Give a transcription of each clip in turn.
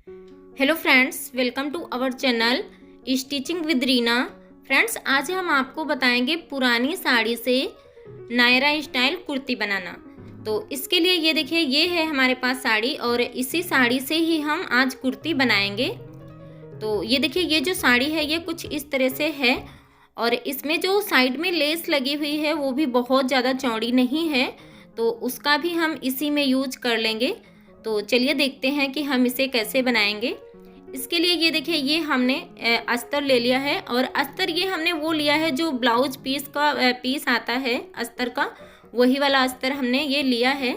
Hello friends, welcome to our channel stitching with Reena. Friends, आज हम आपको बताएंगे पुरानी साड़ी से नायरा स्टाइल कुर्ती बनाना। तो इसके लिए ये देखिए, ये है हमारे पास साड़ी और इसी साड़ी से ही हम आज कुर्ती बनाएंगे। तो ये देखिए, ये जो साड़ी है ये कुछ इस तरह से है और इसमें जो साइड में लेस लगी हुई है वो भी बहुत ज़्यादा चौड़ी नहीं है, तो उसका भी हम इसी में यूज कर लेंगे। तो चलिए देखते हैं कि हम इसे कैसे बनाएंगे। इसके लिए ये देखिए, ये हमने अस्तर ले लिया है और अस्तर ये हमने वो लिया है जो ब्लाउज पीस का पीस आता है अस्तर का, वही वाला अस्तर हमने ये लिया है।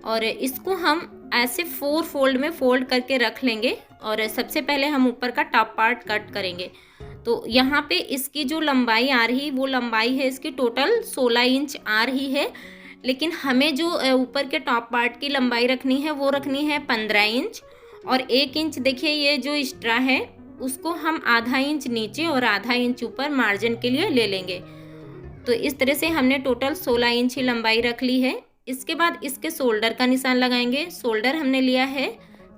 और इसको हम ऐसे 4 फोल्ड में फोल्ड करके रख लेंगे और सबसे पहले हम ऊपर का टॉप पार्ट कट करेंगे। तो यहाँ पे इसकी जो लंबाई आ रही वो लंबाई है इसकी टोटल 16 इंच आ रही है, लेकिन हमें जो ऊपर के टॉप पार्ट की लंबाई रखनी है वो रखनी है 15 इंच। और 1 इंच देखिए, ये जो एक्स्ट्रा है उसको हम आधा इंच नीचे और आधा इंच ऊपर मार्जिन के लिए ले लेंगे। तो इस तरह से हमने टोटल 16 इंच ही लंबाई रख ली है। इसके बाद इसके शोल्डर का निशान लगाएंगे। शोल्डर हमने लिया है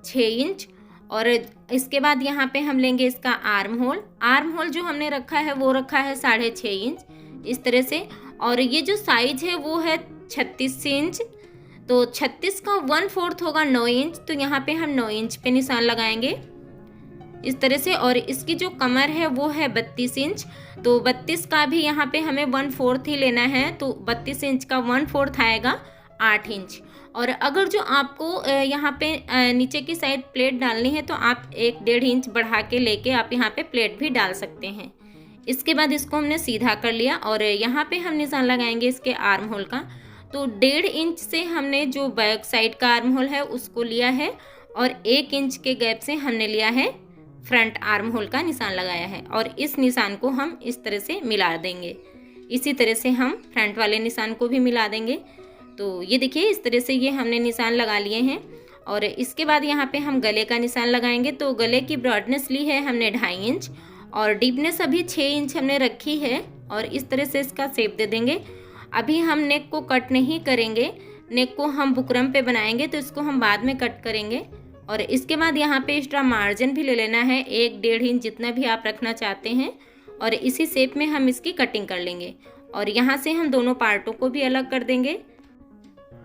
6 इंच और इसके बाद यहाँ पे हम लेंगे इसका आर्म होल। आर्म होल जो हमने रखा है वो रखा है 6.5 इंच इस तरह से। और ये जो साइज है वो है 36 इंच, तो 36 का 1/4 होगा 9 इंच, तो यहाँ पे हम 9 इंच पे निशान लगाएंगे इस तरह से। और इसकी जो कमर है वो है 32 इंच, तो 32 का भी यहाँ पे हमें 1/4 ही लेना है, तो 32 इंच का 1/4 आएगा 8 इंच। और अगर जो आपको यहाँ पे नीचे की साइड प्लेट डालनी है तो आप 1-1.5 इंच बढ़ा के लेके आप यहाँ पे प्लेट भी डाल सकते हैं। इसके बाद इसको हमने सीधा कर लिया और यहाँ पे हम निशान लगाएंगे इसके आर्म होल का। तो 1.5 इंच से हमने जो बैक साइड का आर्म होल है उसको लिया है और 1 इंच के गैप से हमने लिया है फ्रंट आर्म होल का निशान लगाया है। और इस निशान को हम इस तरह से मिला देंगे। इसी तरह से हम फ्रंट वाले निशान को भी मिला देंगे। तो ये देखिए, इस तरह से ये हमने निशान लगा लिए हैं। और इसके बाद यहाँ पे हम गले का निशान लगाएंगे। तो गले की ब्रॉडनेस ली है हमने 2.5 इंच और डीपनेस अभी 6 इंच हमने रखी है और इस तरह से इसका शेप दे देंगे। अभी हम नेक को कट नहीं करेंगे, नेक को हम बुकरम पे बनाएंगे, तो इसको हम बाद में कट करेंगे। और इसके बाद यहाँ पे एक्स्ट्रा मार्जिन भी ले लेना है 1-1.5 इंच, जितना भी आप रखना चाहते हैं, और इसी शेप में हम इसकी कटिंग कर लेंगे। और यहाँ से हम दोनों पार्टों को भी अलग कर देंगे।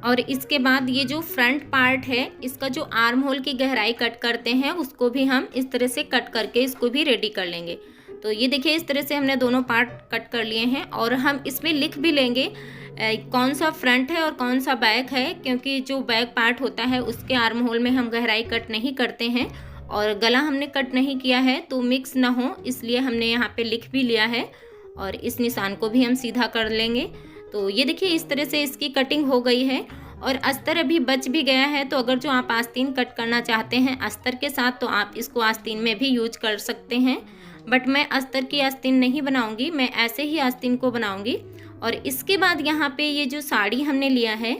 और इसके बाद ये जो फ्रंट पार्ट है इसका जो आर्म होल की गहराई कट करते हैं उसको भी हम इस तरह से कट करके इसको भी रेडी कर लेंगे। तो ये देखिए, इस तरह से हमने दोनों पार्ट कट कर लिए हैं और हम इसमें लिख भी लेंगे कौन सा फ्रंट है और कौन सा बैक है, क्योंकि जो बैक पार्ट होता है उसके आर्म होल में हम गहराई कट नहीं करते हैं और गला हमने कट नहीं किया है तो मिक्स ना हो, इसलिए हमने यहाँ पे लिख भी लिया है। और इस निशान को भी हम सीधा कर लेंगे। तो ये देखिए, इस तरह से इसकी कटिंग हो गई है। और अस्तर अभी बच भी गया है, तो अगर जो आप आस्तीन कट करना चाहते हैं अस्तर के साथ तो आप इसको आस्तीन में भी यूज कर सकते हैं, बट मैं अस्तर की आस्तीन नहीं बनाऊंगी, मैं ऐसे ही आस्तीन को बनाऊंगी। और इसके बाद यहाँ पे ये जो साड़ी हमने लिया है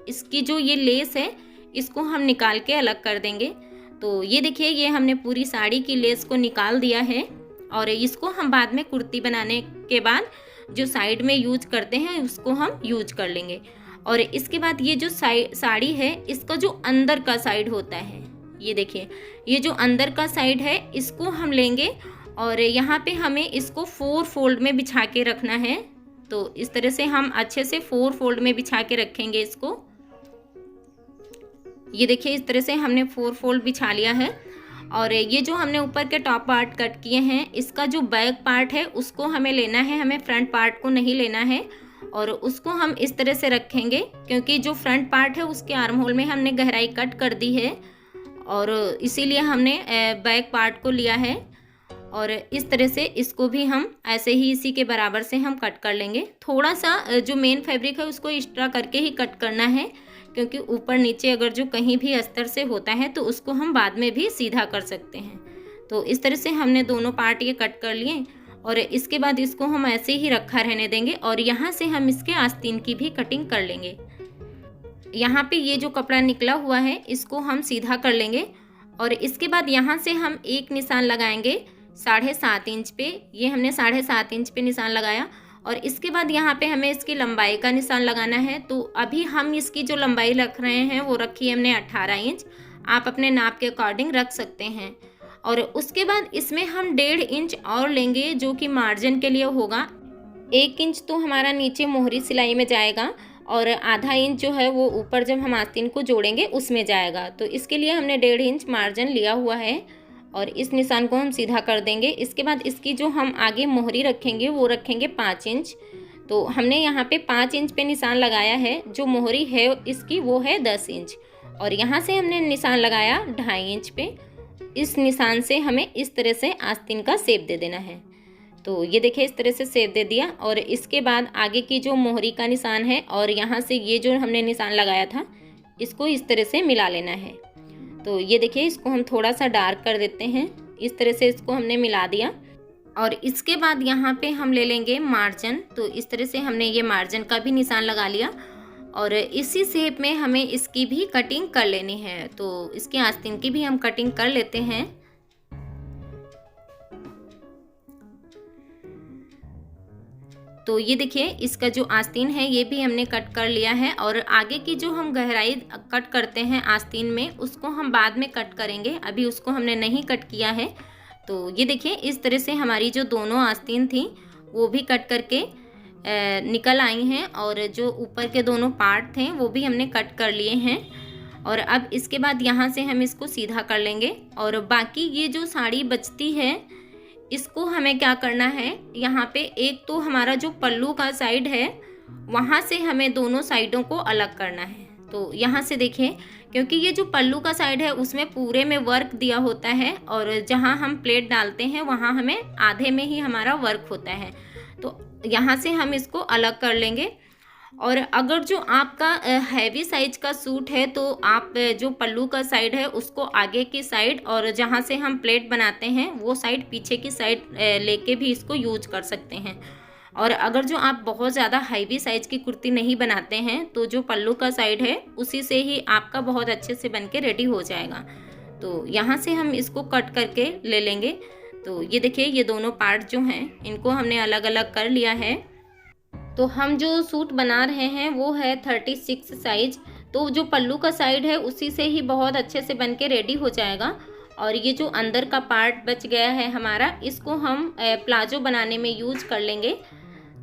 इसकी जो ये लेस है इसको हम निकाल के अलग कर देंगे। तो ये देखिए, ये हमने पूरी साड़ी की लेस को निकाल दिया है और इसको हम बाद में कुर्ती बनाने के बाद जो साइड में यूज करते हैं उसको हम यूज कर लेंगे। और इसके बाद ये जो साड़ी है इसका जो अंदर का साइड होता है, ये देखिए, ये जो अंदर का साइड है इसको हम लेंगे और यहाँ पे हमें इसको 4 फोल्ड में बिछा के रखना है। तो इस तरह से हम अच्छे से 4 फोल्ड में बिछा के रखेंगे इसको। ये देखिए, इस तरह से हमने 4 फोल्ड बिछा लिया है। और ये जो हमने ऊपर के टॉप पार्ट कट किए हैं इसका जो बैक पार्ट है उसको हमें लेना है, हमें फ्रंट पार्ट को नहीं लेना है। और उसको हम इस तरह से रखेंगे क्योंकि जो फ्रंट पार्ट है उसके आर्म होल में हमने गहराई कट कर दी है और इसीलिए हमने बैक पार्ट को लिया है। और इस तरह से इसको भी हम ऐसे ही इसी के बराबर से हम कट कर लेंगे। थोड़ा सा जो मेन फैब्रिक है उसको एक्स्ट्रा करके ही कट करना है, क्योंकि ऊपर नीचे अगर जो कहीं भी अस्तर से होता है तो उसको हम बाद में भी सीधा कर सकते हैं। तो इस तरह से हमने दोनों पार्ट ये कट कर लिए और इसके बाद इसको हम ऐसे ही रखा रहने देंगे और यहाँ से हम इसके आस्तीन की भी कटिंग कर लेंगे। यहाँ पे ये जो कपड़ा निकला हुआ है इसको हम सीधा कर लेंगे और इसके बाद यहाँ से हम एक निशान लगाएंगे 7.5 इंच पे। ये हमने 7.5 इंच पे निशान लगाया और इसके बाद यहाँ पे हमें इसकी लंबाई का निशान लगाना है। तो अभी हम इसकी जो लंबाई रख रहे हैं वो रखी है हमने 18 इंच। आप अपने नाप के अकॉर्डिंग रख सकते हैं। और उसके बाद इसमें हम 1.5 इंच और लेंगे जो कि मार्जिन के लिए होगा। 1 इंच तो हमारा नीचे मोहरी सिलाई में जाएगा और आधा इंच जो है वो ऊपर जब हम आस्तीन को जोड़ेंगे उसमें जाएगा। तो इसके लिए हमने 1.5 इंच मार्जिन लिया हुआ है और इस निशान को हम सीधा कर देंगे। इसके बाद इसकी जो हम आगे मोहरी रखेंगे वो रखेंगे 5 इंच। तो हमने यहाँ पे 5 इंच पे निशान लगाया है। जो मोहरी है इसकी वो है 10 इंच और यहाँ से हमने निशान लगाया 2.5 इंच पे। इस निशान से हमें इस तरह से आस्तीन का शेप दे देना है। तो ये देखिए इस तरह से शेप दे दिया और इसके बाद आगे की जो मोहरी का निशान है और यहाँ से ये जो हमने निशान लगाया था इसको इस तरह से मिला लेना है। तो ये देखिए इसको हम थोड़ा सा डार्क कर देते हैं। इस तरह से इसको हमने मिला दिया और इसके बाद यहाँ पे हम ले लेंगे मार्जिन। तो इस तरह से हमने ये मार्जिन का भी निशान लगा लिया और इसी शेप में हमें इसकी भी कटिंग कर लेनी है। तो इसकी आस्तीन की भी हम कटिंग कर लेते हैं। तो ये देखिए इसका जो आस्तीन है ये भी हमने कट कर लिया है और आगे की जो हम गहराई कट करते हैं आस्तीन में उसको हम बाद में कट करेंगे, अभी उसको हमने नहीं कट किया है। तो ये देखिए इस तरह से हमारी जो दोनों आस्तीन थी वो भी कट करके निकल आई हैं और जो ऊपर के दोनों पार्ट थे वो भी हमने कट कर लिए हैं। और अब इसके बाद यहाँ से हम इसको सीधा कर लेंगे और बाकी ये जो साड़ी बचती है इसको हमें क्या करना है, यहाँ पे एक तो हमारा जो पल्लू का साइड है वहाँ से हमें दोनों साइडों को अलग करना है। तो यहाँ से देखिए क्योंकि ये जो पल्लू का साइड है उसमें पूरे में वर्क दिया होता है और जहाँ हम प्लेट डालते हैं वहाँ हमें आधे में ही हमारा वर्क होता है। तो यहाँ से हम इसको अलग कर लेंगे। और अगर जो आपका हैवी साइज का सूट है तो आप जो पल्लू का साइड है उसको आगे की साइड और जहाँ से हम प्लेट बनाते हैं वो साइड पीछे की साइड लेके भी इसको यूज कर सकते हैं। और अगर जो आप बहुत ज़्यादा हैवी साइज की कुर्ती नहीं बनाते हैं तो जो पल्लू का साइड है उसी से ही आपका बहुत अच्छे से बन के रेडी हो जाएगा। तो यहाँ से हम इसको कट करके ले लेंगे। तो ये देखिए ये दोनों पार्ट जो हैं इनको हमने अलग अलग कर लिया है। तो हम जो सूट बना रहे हैं वो है 36 साइज। तो जो पल्लू का साइड है उसी से ही बहुत अच्छे से बन के रेडी हो जाएगा। और ये जो अंदर का पार्ट बच गया है हमारा इसको हम प्लाजो बनाने में यूज कर लेंगे।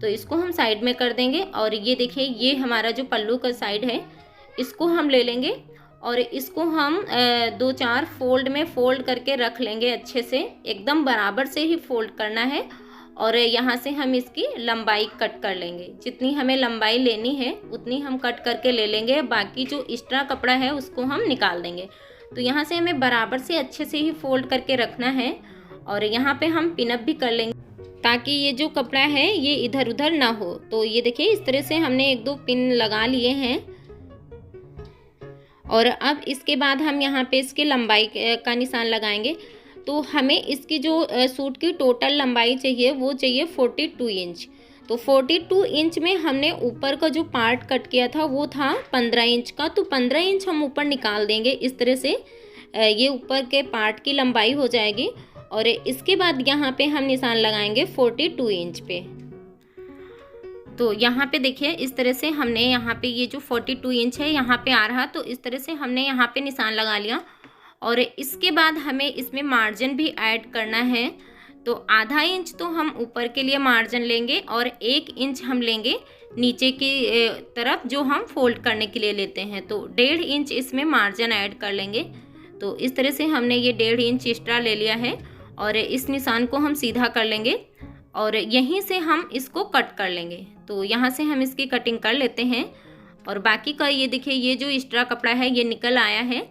तो इसको हम साइड में कर देंगे और ये देखिए ये हमारा जो पल्लू का साइड है इसको हम ले लेंगे और इसको हम 2-4 फोल्ड में फोल्ड करके रख लेंगे। अच्छे से एकदम बराबर से ही फोल्ड करना है और यहाँ से हम इसकी लंबाई कट कर लेंगे। जितनी हमें लंबाई लेनी है उतनी हम कट करके ले लेंगे। बाकी जो एक्स्ट्रा कपड़ा है उसको हम निकाल देंगे। तो यहाँ से हमें बराबर से अच्छे से ही फोल्ड करके रखना है और यहाँ पे हम पिनअप भी कर लेंगे ताकि ये जो कपड़ा है ये इधर उधर ना हो। तो ये देखिए इस तरह से हमने 1-2 पिन लगा लिए हैं और अब इसके बाद हम यहाँ पे इसके लंबाई का निशान लगाएंगे। तो हमें इसकी जो सूट की टोटल लंबाई चाहिए वो चाहिए 42 इंच। तो 42 इंच में हमने ऊपर का जो पार्ट कट किया था वो था 15 इंच का। तो 15 इंच हम ऊपर निकाल देंगे। इस तरह से ये ऊपर के पार्ट की लंबाई हो जाएगी और इसके बाद यहाँ पे हम निशान लगाएंगे 42 इंच पे। तो यहाँ पे देखिए इस तरह से हमने यहाँ पे ये जो 42 इंच है यहाँ पे आ रहा, तो इस तरह से हमने यहाँ पे निशान लगा लिया। और इसके बाद हमें इसमें मार्जिन भी ऐड करना है। तो आधा इंच तो हम ऊपर के लिए मार्जिन लेंगे और 1 इंच हम लेंगे नीचे की तरफ जो हम फोल्ड करने के लिए लेते हैं। तो 1.5 इंच इसमें मार्जिन ऐड कर लेंगे। तो इस तरह से हमने ये 1.5 इंच एक्स्ट्रा ले लिया है और इस निशान को हम सीधा कर लेंगे और यहीं से हम इसको कट कर लेंगे। तो यहाँ से हम इसकी कटिंग कर लेते हैं और बाकी का ये देखिए ये जो एक्स्ट्रा कपड़ा है ये निकल आया है।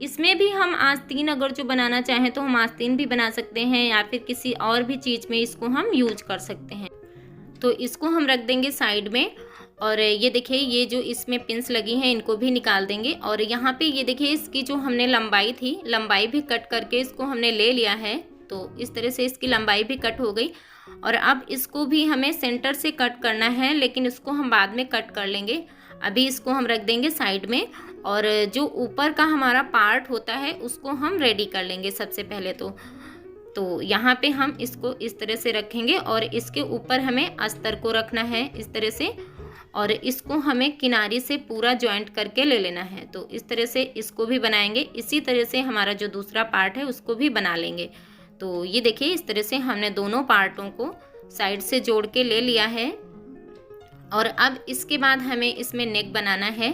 इसमें भी हम आस्तीन अगर जो बनाना चाहें तो हम आस्तीन भी बना सकते हैं या फिर किसी और भी चीज़ में इसको हम यूज कर सकते हैं। तो इसको हम रख देंगे साइड में और ये देखिए ये जो इसमें पिंस लगी हैं इनको भी निकाल देंगे। और यहाँ पे ये देखिए इसकी जो हमने लंबाई थी लंबाई भी कट करके इसको हमने ले लिया है। तो इस तरह से इसकी लंबाई भी कट हो गई और अब इसको भी हमें सेंटर से कट करना है, लेकिन इसको हम बाद में कट कर लेंगे। अभी इसको हम रख देंगे साइड में और जो ऊपर का हमारा पार्ट होता है उसको हम रेडी कर लेंगे सबसे पहले। तो यहाँ पे हम इसको इस तरह से रखेंगे और इसके ऊपर हमें अस्तर को रखना है इस तरह से। और इसको हमें किनारी से पूरा जॉइंट करके ले लेना है। तो इस तरह से इसको भी बनाएंगे। इसी तरह से हमारा जो दूसरा पार्ट है उसको भी बना लेंगे। तो ये देखिए इस तरह से हमने दोनों पार्टों को साइड से जोड़ के ले लिया है। और अब इसके बाद हमें इसमें नेक बनाना है।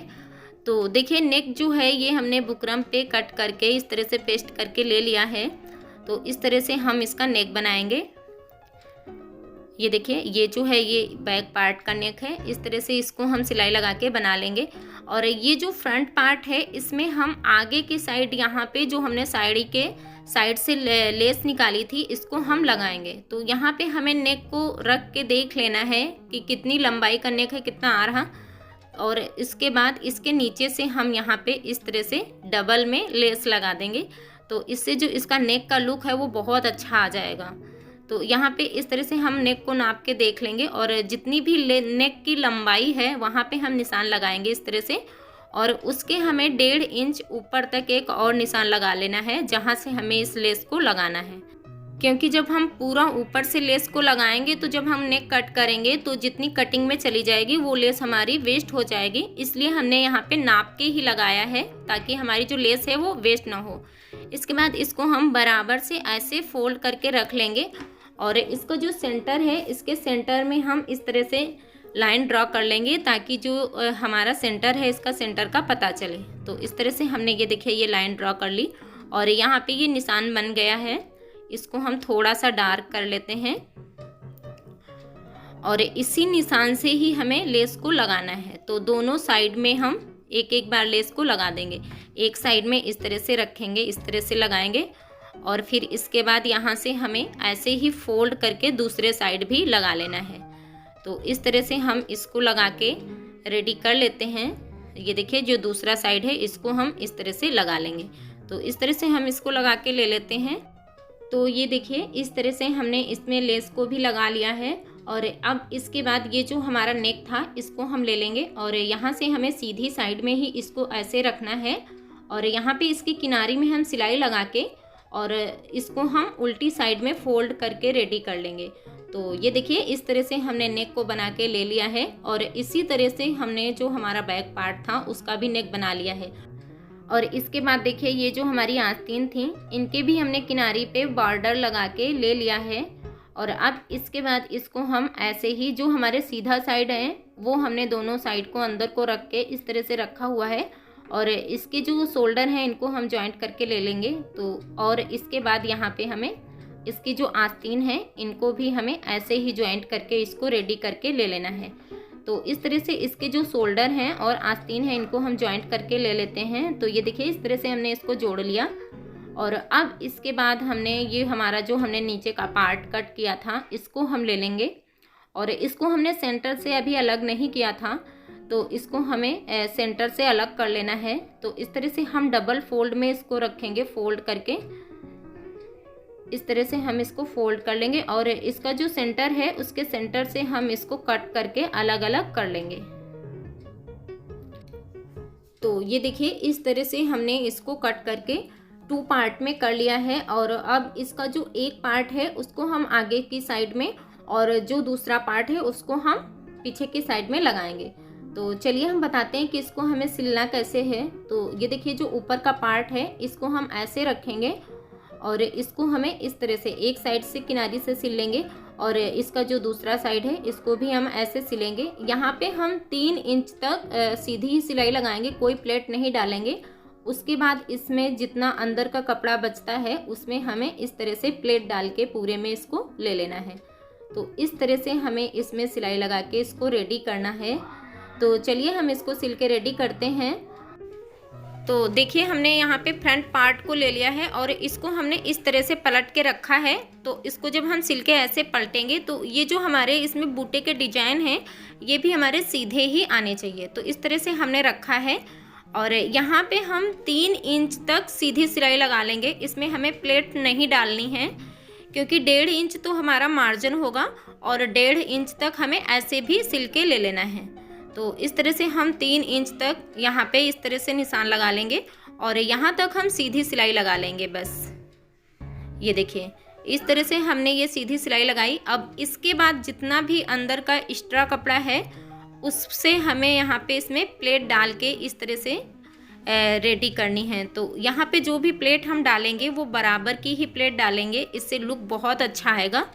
तो देखिए नेक जो है ये हमने बुकरम पे कट करके इस तरह से पेस्ट करके ले लिया है। तो इस तरह से हम इसका नेक बनाएंगे। ये देखिए ये जो है ये बैक पार्ट का नेक है। इस तरह से इसको हम सिलाई लगा के बना लेंगे। और ये जो फ्रंट पार्ट है इसमें हम आगे की साइड यहाँ पे जो हमने साड़ी के साइड से लेस निकाली थी इसको हम लगाएंगे। तो यहाँ पे हमें नेक को रख के देख लेना है कि कितनी लंबाई का नेक है, कितना आ रहा। और इसके बाद इसके नीचे से हम यहाँ पे इस तरह से डबल में लेस लगा देंगे। तो इससे जो इसका नेक का लुक है वो बहुत अच्छा आ जाएगा। तो यहाँ पे इस तरह से हम नेक को नाप के देख लेंगे और जितनी भी नेक की लंबाई है वहाँ पे हम निशान लगाएंगे इस तरह से। और उसके हमें 1.5 इंच ऊपर तक एक और निशान लगा लेना है जहाँ से हमें इस लेस को लगाना है। क्योंकि जब हम पूरा ऊपर से लेस को लगाएंगे तो जब हम नेक कट करेंगे तो जितनी कटिंग में चली जाएगी वो लेस हमारी वेस्ट हो जाएगी। इसलिए हमने यहाँ पे नाप के ही लगाया है ताकि हमारी जो लेस है वो वेस्ट ना हो। इसके बाद इसको हम बराबर से ऐसे फोल्ड करके रख लेंगे। और इसका जो सेंटर है इसके सेंटर में हम इस तरह से लाइन ड्रॉ कर लेंगे ताकि जो हमारा सेंटर है इसका सेंटर का पता चले। तो इस तरह से हमने ये देखिए ये लाइन ड्रॉ कर ली और यहाँ पे ये निशान बन गया है। इसको हम थोड़ा सा डार्क कर लेते हैं और इसी निशान से ही हमें लेस को लगाना है। तो दोनों साइड में हम एक एक बार लेस को लगा देंगे। एक साइड में इस तरह से रखेंगे, इस तरह से लगाएंगे और फिर इसके बाद यहाँ से हमें ऐसे ही फोल्ड करके दूसरे साइड भी लगा लेना है। तो इस तरह से हम इसको लगा के रेडी कर लेते हैं। ये देखिए जो दूसरा साइड है इसको हम इस तरह से लगा लेंगे। तो इस तरह से हम इसको लगा के ले लेते हैं। तो ये देखिए इस तरह से हमने इसमें लेस को भी लगा लिया है। और अब इसके बाद ये जो हमारा नेक था इसको हम ले लेंगे और यहाँ से हमें सीधी साइड में ही इसको ऐसे रखना है। और यहाँ पे इसकी किनारी में हम सिलाई लगा के और इसको हम उल्टी साइड में फोल्ड करके रेडी कर लेंगे। तो ये देखिए इस तरह से हमने नेक को बना के ले लिया है। और इसी तरह से हमने जो हमारा बैक पार्ट था उसका भी नेक बना लिया है। और इसके बाद देखिए ये जो हमारी आस्तीन थी इनके भी हमने किनारी पे बॉर्डर लगा के ले लिया है। और अब इसके बाद इसको हम ऐसे ही जो हमारे सीधा साइड है वो हमने दोनों साइड को अंदर को रख के इस तरह से रखा हुआ है। और इसके जो शोल्डर हैं इनको हम जॉइंट करके ले लेंगे। तो और इसके बाद यहाँ पे हमें इसकी जो आस्तीन है इनको भी हमें ऐसे ही जॉइंट करके इसको रेडी करके ले लेना है। तो इस तरह से इसके जो शोल्डर हैं और आस्तीन है इनको हम जॉइंट करके ले लेते हैं। तो ये देखिए इस तरह से हमने इसको जोड़ लिया। और अब इसके बाद हमने ये हमारा जो हमने नीचे का पार्ट कट किया था इसको हम ले लेंगे। और इसको हमने सेंटर से अभी अलग नहीं किया था तो इसको हमें सेंटर से अलग कर लेना है। तो इस तरह से हम डबल फोल्ड में इसको रखेंगे, फोल्ड करके इस तरह से हम इसको फोल्ड कर लेंगे। और इसका जो सेंटर है उसके सेंटर से हम इसको कट करके अलग अलग कर लेंगे। तो ये देखिए इस तरह से हमने इसको कट करके 2 पार्ट में कर लिया है। और अब इसका जो एक पार्ट है उसको हम आगे की साइड में और जो दूसरा पार्ट है उसको हम पीछे की साइड में लगाएंगे। तो चलिए हम बताते हैं कि इसको हमें सिलना कैसे है। तो ये देखिए जो ऊपर का पार्ट है इसको हम ऐसे रखेंगे और इसको हमें इस तरह से एक साइड से किनारी से सिल लेंगे। और इसका जो दूसरा साइड है इसको भी हम ऐसे सिलेंगे। यहाँ पे हम 3 इंच तक सीधी ही सिलाई लगाएंगे, कोई प्लेट नहीं डालेंगे। उसके बाद इसमें जितना अंदर का कपड़ा बचता है उसमें हमें इस तरह से प्लेट डाल के पूरे में इसको ले लेना है। तो इस तरह से हमें इसमें सिलाई लगा के इसको रेडी करना है। तो चलिए हम इसको सिल के रेडी करते हैं। तो देखिए हमने यहाँ पे फ्रंट पार्ट को ले लिया है और इसको हमने इस तरह से पलट के रखा है। तो इसको जब हम सिल के ऐसे पलटेंगे तो ये जो हमारे इसमें बूटे के डिजाइन हैं ये भी हमारे सीधे ही आने चाहिए। तो इस तरह से हमने रखा है। और यहाँ पे हम 3 इंच तक सीधी सिलाई लगा लेंगे। इसमें हमें प्लेट नहीं डालनी है क्योंकि 1.5 इंच तो हमारा मार्जिन होगा और 1.5 इंच तक हमें ऐसे भी सिल के ले लेना है। तो इस तरह से हम 3 इंच तक यहाँ पे इस तरह से निशान लगा लेंगे और यहाँ तक हम सीधी सिलाई लगा लेंगे बस। ये देखिए इस तरह से हमने ये सीधी सिलाई लगाई। अब इसके बाद जितना भी अंदर का एक्स्ट्रा कपड़ा है उससे हमें यहाँ पे इसमें प्लेट डाल के इस तरह से रेडी करनी है। तो यहाँ पे जो भी प्लेट हम डालेंगे वो बराबर की ही प्लेट डालेंगे, इससे लुक बहुत अच्छा आएगा।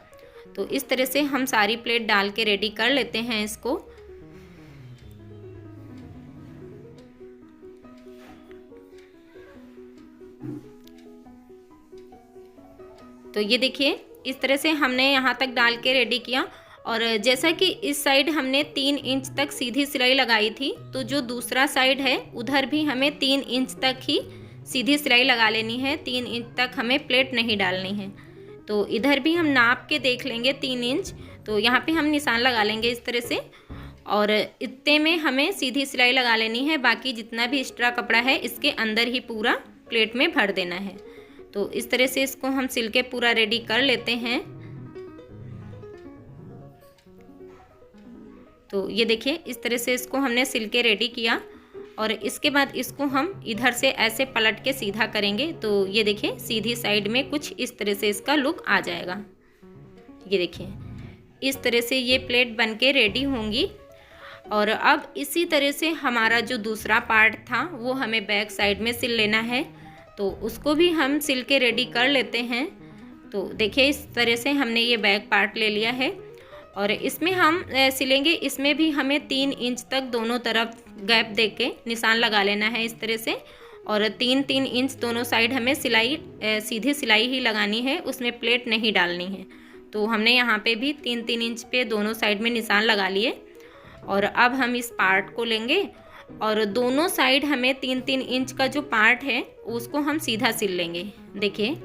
तो इस तरह से हम सारी प्लेट डाल के रेडी कर लेते हैं इसको। तो ये देखिए इस तरह से हमने यहाँ तक डाल के रेडी किया। और जैसा कि इस साइड हमने 3 इंच तक सीधी सिलाई लगाई थी, तो जो दूसरा साइड है उधर भी हमें 3 इंच तक ही सीधी सिलाई लगा लेनी है। 3 इंच तक हमें प्लेट नहीं डालनी है। तो इधर भी हम नाप के देख लेंगे 3 इंच। तो यहाँ पे हम निशान लगा लेंगे इस तरह से, और इतने में हमें सीधी सिलाई लगा लेनी है। बाकी जितना भी एक्स्ट्रा कपड़ा है इसके अंदर ही पूरा प्लेट में भर देना है। तो इस तरह से इसको हम सिल के पूरा रेडी कर लेते हैं। तो ये देखिए इस तरह से इसको हमने सिल के रेडी किया, और इसके बाद इसको हम इधर से ऐसे पलट के सीधा करेंगे। तो ये देखिए सीधी साइड में कुछ इस तरह से इसका लुक आ जाएगा। ये देखिए इस तरह से ये प्लेट बन के रेडी होंगी। और अब इसी तरह से हमारा जो दूसरा पार्ट था वो हमें बैक साइड में सिल लेना है। तो उसको भी हम सिल के रेडी कर लेते हैं। तो देखिए इस तरह से हमने ये बैक पार्ट ले लिया है, और इसमें हम सिलेंगे। इसमें भी हमें 3 इंच तक दोनों तरफ गैप दे के निशान लगा लेना है इस तरह से। और 3-3 इंच दोनों साइड हमें सिलाई सीधी सिलाई ही लगानी है, उसमें प्लेट नहीं डालनी है। तो हमने यहाँ पे भी 3-3 इंच पे दोनों साइड में निशान लगा लिए। और अब हम इस पार्ट को लेंगे, और दोनों साइड हमें 3-3 इंच का जो पार्ट है उसको हम सीधा सिल लेंगे। देखिए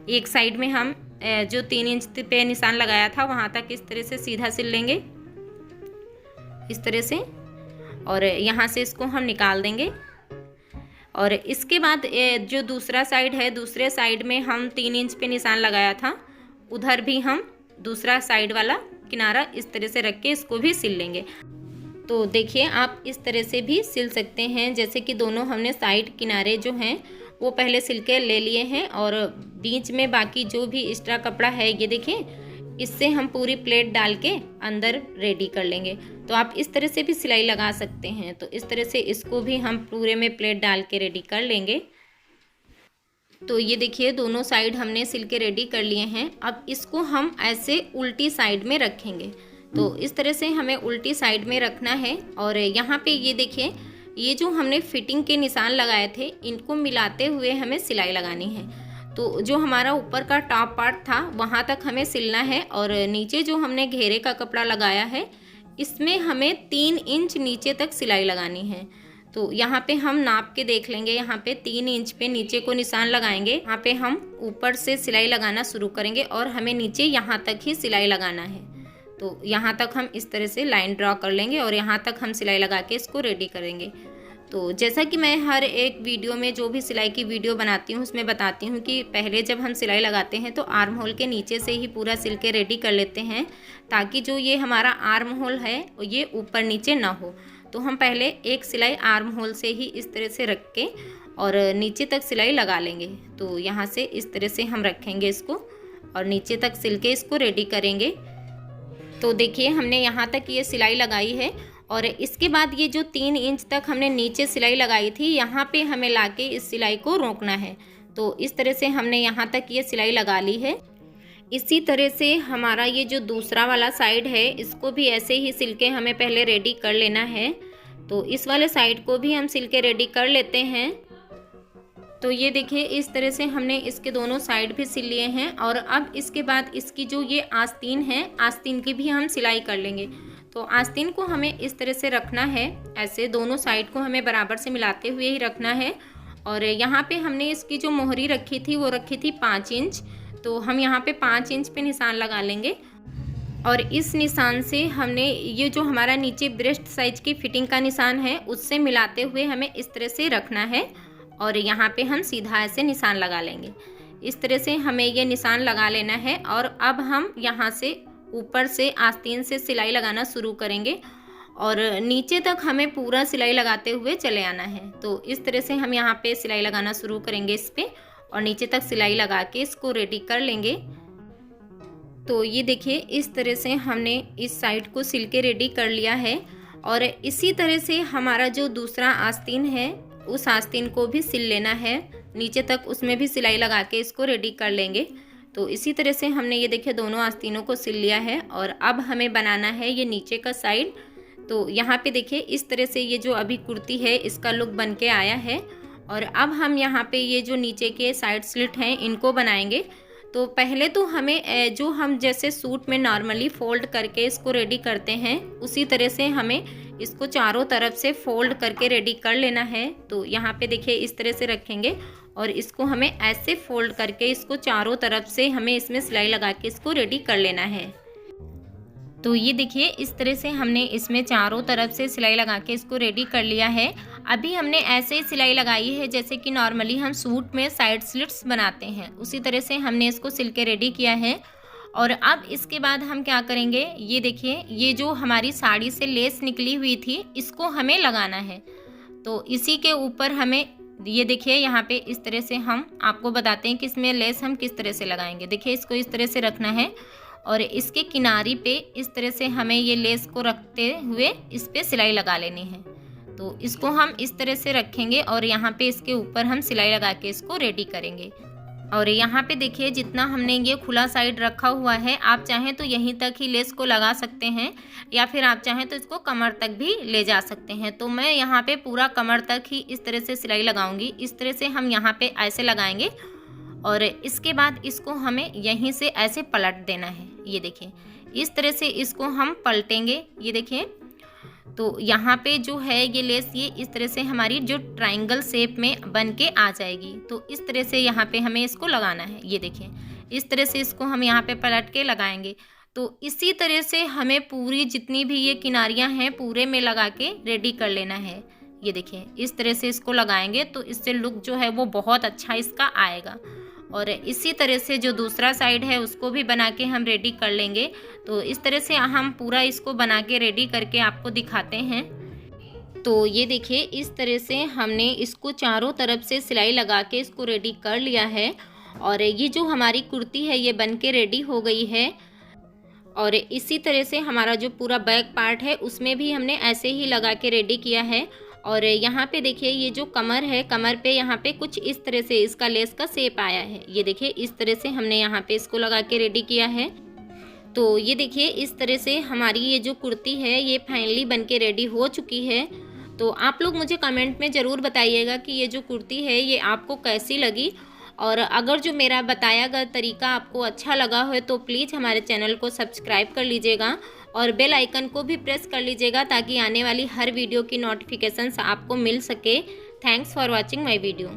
एक साइड में हम जो 3 इंच पे निशान लगाया था वहाँ तक इस तरह से सीधा सिल लेंगे इस तरह से, और यहाँ से इसको हम निकाल देंगे। और इसके बाद जो दूसरा साइड है, दूसरे साइड में हम 3 इंच पे निशान लगाया था, उधर भी हम दूसरा साइड वाला किनारा इस तरह से रख के इसको भी सिल लेंगे। तो देखिए आप इस तरह से भी सिल सकते हैं, जैसे कि दोनों हमने साइड किनारे जो हैं वो पहले सिल के ले लिए हैं। और बीच में बाकी जो भी एक्स्ट्रा कपड़ा है ये देखिए, इससे हम पूरी प्लेट डाल के अंदर रेडी कर लेंगे। तो आप इस तरह से भी सिलाई लगा सकते हैं। तो इस तरह से इसको भी हम पूरे में प्लेट डाल के रेडी कर लेंगे। तो ये देखिए दोनों साइड हमने सिल के रेडी कर लिए हैं। अब इसको हम ऐसे उल्टी साइड में रखेंगे। तो इस तरह से हमें उल्टी साइड में रखना है। और यहाँ पे ये देखिए ये जो हमने फिटिंग के निशान लगाए थे इनको मिलाते हुए हमें सिलाई लगानी है। तो जो हमारा ऊपर का टॉप पार्ट था वहाँ तक हमें सिलना है, और नीचे जो हमने घेरे का कपड़ा लगाया है इसमें हमें 3 इंच नीचे तक सिलाई लगानी है। तो यहाँ पे हम नाप के देख लेंगे। यहाँ पे 3 इंच पे नीचे को निशान लगाएंगे। यहाँ पे हम ऊपर से सिलाई लगाना शुरू करेंगे, और हमें नीचे यहाँ तक ही सिलाई लगाना है। तो यहाँ तक हम इस तरह से लाइन ड्रॉ कर लेंगे, और यहाँ तक हम सिलाई लगा के इसको रेडी करेंगे। तो जैसा कि मैं हर एक वीडियो में जो भी सिलाई की वीडियो बनाती हूँ उसमें बताती हूँ कि पहले जब हम सिलाई लगाते हैं तो आर्म होल के नीचे से ही पूरा सिल के रेडी कर लेते हैं, ताकि जो ये हमारा आर्म होल है ये ऊपर नीचे ना हो। तो हम पहले एक सिलाई आर्म होल से ही इस तरह से रख के और नीचे तक सिलाई लगा लेंगे। तो यहाँ से इस तरह से हम रखेंगे इसको, और नीचे तक सिल के इसको रेडी करेंगे। तो देखिए हमने यहाँ तक ये सिलाई लगाई है, और इसके बाद ये जो 3 इंच तक हमने नीचे सिलाई लगाई थी यहाँ पे हमें लाके इस सिलाई को रोकना है। तो इस तरह से हमने यहाँ तक ये सिलाई लगा ली है। इसी तरह से हमारा ये जो दूसरा वाला साइड है इसको भी ऐसे ही सिल के हमें पहले रेडी कर लेना है। तो इस वाले साइड को भी हम सिल के रेडी कर लेते हैं। तो ये देखिए इस तरह से हमने इसके दोनों साइड भी सिल लिए हैं, और अब इसके बाद इसकी जो ये आस्तीन है आस्तीन की भी हम सिलाई कर लेंगे। तो आस्तीन को हमें इस तरह से रखना है, ऐसे दोनों साइड को हमें बराबर से मिलाते हुए ही रखना है। और यहाँ पे हमने इसकी जो मोहरी रखी थी वो रखी थी 5 इंच। तो हम यहाँ पे 5 इंच पे निशान लगा लेंगे, और इस निशान से हमने ये जो हमारा नीचे ब्रेस्ट साइज की फिटिंग का निशान है उससे मिलाते हुए हमें इस तरह से रखना है, और यहाँ पे हम सीधा ऐसे निशान लगा लेंगे। इस तरह से हमें ये निशान लगा लेना है। और अब हम यहाँ से ऊपर से आस्तीन से सिलाई लगाना शुरू करेंगे, और नीचे तक हमें पूरा सिलाई लगाते हुए चले आना है। तो इस तरह से हम यहाँ पे सिलाई लगाना शुरू करेंगे इस पर, और नीचे तक सिलाई लगा के इसको रेडी कर लेंगे। तो ये देखिए इस तरह से हमने इस साइड को सिल के रेडी कर लिया है। और इसी तरह से हमारा जो दूसरा आस्तीन है उस आस्तीन को भी सिल लेना है, नीचे तक उसमें भी सिलाई लगा के इसको रेडी कर लेंगे। तो इसी तरह से हमने ये देखिए दोनों आस्तीनों को सिल लिया है और अब हमें बनाना है ये नीचे का साइड। तो यहाँ पे देखिए इस तरह से ये जो अभी कुर्ती है इसका लुक बन के आया है। और अब हम यहाँ पे ये जो नीचे के साइड स्लिट हैं इनको बनाएंगे। तो पहले तो हमें जो हम जैसे सूट में नॉर्मली फ़ोल्ड करके इसको रेडी करते हैं उसी तरह से हमें इसको चारों तरफ से फ़ोल्ड करके रेडी कर लेना है। तो यहाँ पे देखिए इस तरह से रखेंगे और इसको हमें ऐसे फ़ोल्ड करके इसको चारों तरफ से हमें इसमें सिलाई लगा के इसको रेडी कर लेना है। तो ये देखिए इस तरह से हमने इसमें चारों तरफ से सिलाई लगा के इसको रेडी कर लिया है। अभी हमने ऐसे ही सिलाई लगाई है जैसे कि नॉर्मली हम सूट में साइड स्लिट्स बनाते हैं, उसी तरह से हमने इसको सिल के रेडी किया है। और अब इसके बाद हम क्या करेंगे, ये देखिए ये जो हमारी साड़ी से लेस निकली हुई थी इसको हमें लगाना है। तो इसी के ऊपर हमें ये देखिए यहाँ पे इस तरह से हम आपको बताते हैं कि इसमें लेस हम किस तरह से लगाएंगे। देखिए इसको इस तरह से रखना है और इसके किनारे पे इस तरह से हमें ये लेस को रखते हुए इस पे सिलाई लगा लेनी है। तो इसको हम इस तरह से रखेंगे और यहाँ पे इसके ऊपर हम सिलाई लगा के इसको रेडी करेंगे। और यहाँ पे देखिए जितना हमने ये खुला साइड रखा हुआ है, आप चाहें तो यहीं तक ही लेस को लगा सकते हैं या फिर आप चाहें तो इसको कमर तक भी ले जा सकते हैं। तो मैं यहाँ पे पूरा कमर तक ही इस तरह से सिलाई लगाऊंगी। इस तरह से हम यहाँ पे ऐसे लगाएंगे और इसके बाद इसको हमें यहीं से ऐसे पलट देना है। ये देखिए इस तरह से इसको हम पलटेंगे। ये देखिए तो यहाँ पे जो है ये लेस ये इस तरह से हमारी जो ट्रायंगल शेप में बन के आ जाएगी। तो इस तरह से यहाँ पे हमें इसको लगाना है। ये देखिए इस तरह से इसको हम यहाँ पे पलट के लगाएंगे। तो इसी तरह से हमें पूरी जितनी भी ये किनारियाँ हैं पूरे में लगा के रेडी कर लेना है। ये देखिए इस तरह से इसको लगाएंगे तो इससे लुक जो है वो बहुत अच्छा इसका आएगा। और इसी तरह से जो दूसरा साइड है उसको भी बना के हम रेडी कर लेंगे। तो इस तरह से हम पूरा इसको बना के रेडी करके आपको दिखाते हैं। तो ये देखिए इस तरह से हमने इसको चारों तरफ से सिलाई लगा के इसको रेडी कर लिया है। और ये जो हमारी कुर्ती है ये बन के रेडी हो गई है। और इसी तरह से हमारा जो पूरा बैक पार्ट है उसमें भी हमने ऐसे ही लगा के रेडी किया है। और यहाँ पे देखिए ये जो कमर है, कमर पे यहाँ पे कुछ इस तरह से इसका लेस का शेप आया है। ये देखिए इस तरह से हमने यहाँ पे इसको लगा के रेडी किया है। तो ये देखिए इस तरह से हमारी ये जो कुर्ती है ये फाइनली बन के रेडी हो चुकी है। तो आप लोग मुझे कमेंट में ज़रूर बताइएगा कि ये जो कुर्ती है ये आपको कैसी लगी। और अगर जो मेरा बताया गया तरीका आपको अच्छा लगा हो तो प्लीज़ हमारे चैनल को सब्सक्राइब कर लीजिएगा और बेल आइकन को भी प्रेस कर लीजिएगा ताकि आने वाली हर वीडियो की नोटिफिकेशंस आपको मिल सके। Thanks for watching my video.